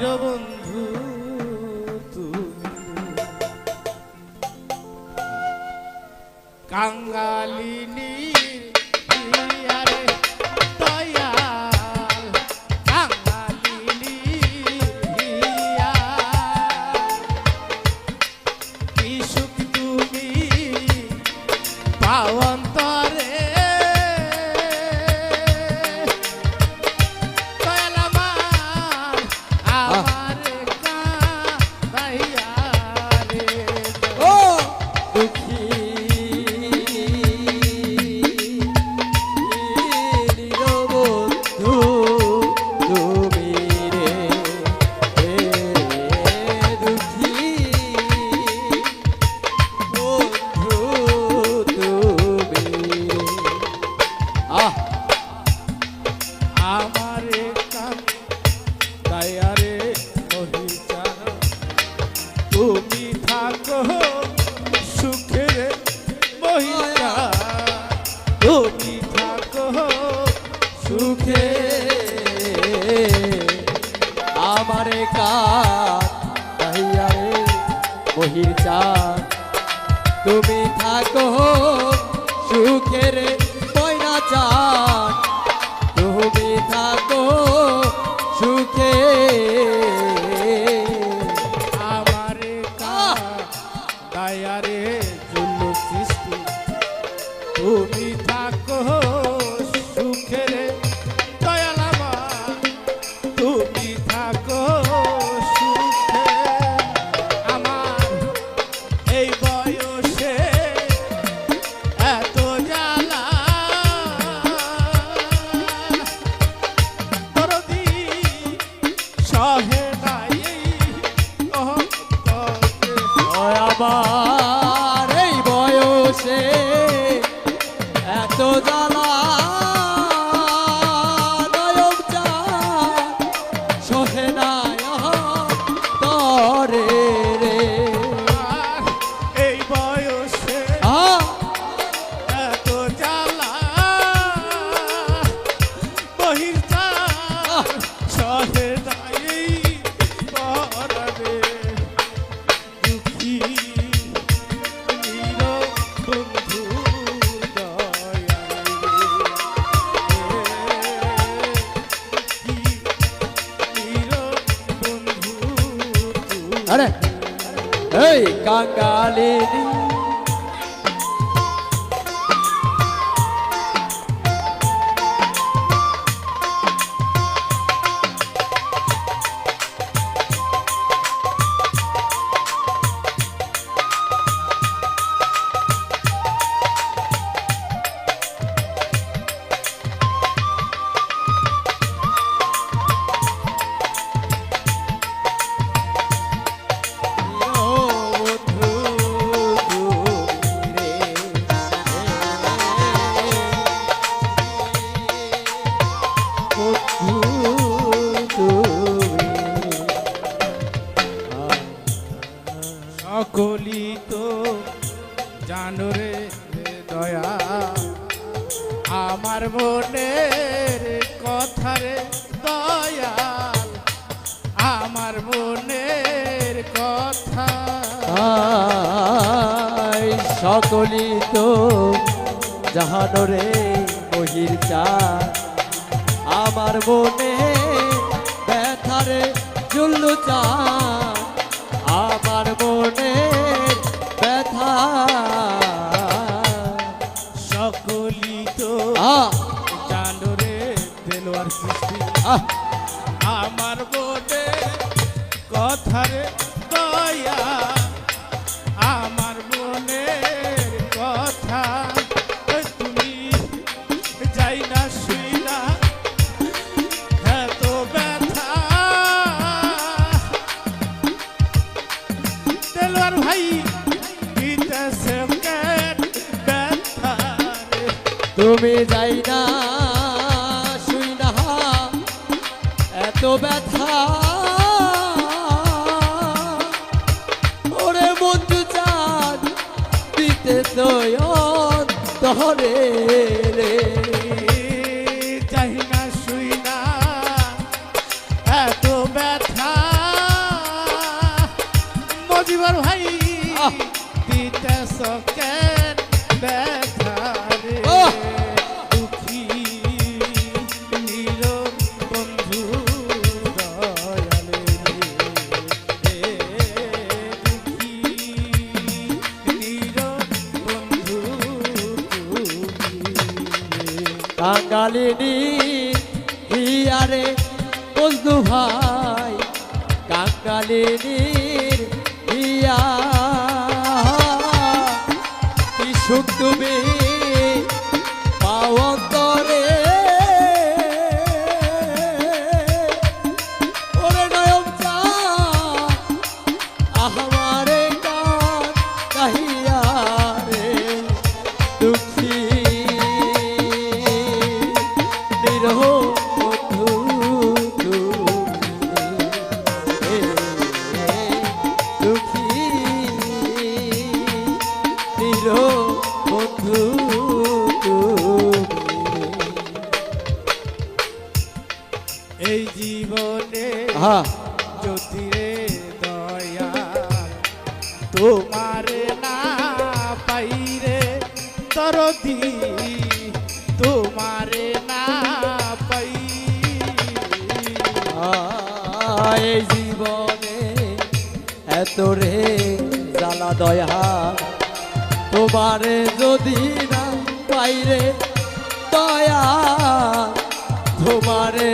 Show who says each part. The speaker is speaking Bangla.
Speaker 1: চিরবন্ধু কাঙ্গালিনী আরে দয়াল কাঙ্গালিনী কি সুখ তুমি পাওয়ান্তরে দয়াল আমার কাঁদাইয়া রে
Speaker 2: ও দুঃখী
Speaker 1: আমারে কাঁদাইয়া রে মহিচার তুমি থাকো সুখে রে মহিচা তুমি থাকো
Speaker 2: সুখে আমারে কাঁদাইয়া রে মহির চাঁদ তুমি থাকো সুখে রে ময়না চাঁদ তুমি থাকো সুখে
Speaker 1: আমারে কাঁদাইয়া রে জুল্লু সৃষ্টি তুমি থাকো সুখে রে দয়াল আমার তুমি থাকো সুখে আমার এই বয়সে এত জ্বালা দরদি সহে নাই
Speaker 2: আমার এই বয়সে এত জ্বালা নয়ন চাঁদ সহে না তরে রে
Speaker 1: এই বয়সে এত জ্বালা বহির্জা সহে নাই পরাবে দুঃখী বন্ধু
Speaker 2: আরে এই কাঙ্গালিনী
Speaker 1: সকলি তো জানো রে দয়া আমার মনের কথা রে দয়াল আমার মনের কথা
Speaker 2: সকলি তো জাহানো রে মহির চাঁদ আমার মনে ব্যথারে জুল্লু চাঁদ আমার মনে ব্যথা
Speaker 1: সকলি তো জানো রে দেলোয়ার সৃষ্টি আমার মনে কথা রে দয়া আমার মনের কথা তুমি যাই না শুই না এত ব্যথা দেলোয়ার ভাই দিতেছে ব্যথা
Speaker 2: তুমি যাই না শুই না এত ব্যথা ওরে বন্ধু চাঁদ দিতে তো অন্তরে রে
Speaker 1: যাই না শুই না এত ব্যথা
Speaker 2: কাঙ্গালিনী হিয়ারে বন্ধু ভাই কাঙ্গালিনীর হিয়া কি সুখ তুমি পাওয়ান্তরে ওরে নয়ন চা আহমারে কান কাহিয়া রে দুঃখী নিরহ বন্ধু তুমি দুঃখী নিরহ বন্ধু
Speaker 1: এই জীবনে
Speaker 2: হ্যাঁ
Speaker 1: যদি রে দয়া তোমারে না পাইরে তরদি তোমারে না পাই
Speaker 2: এই জীবনে এত রে জ্বালা দয়া তোমারে যদি না পাইরে দয়া তোমারে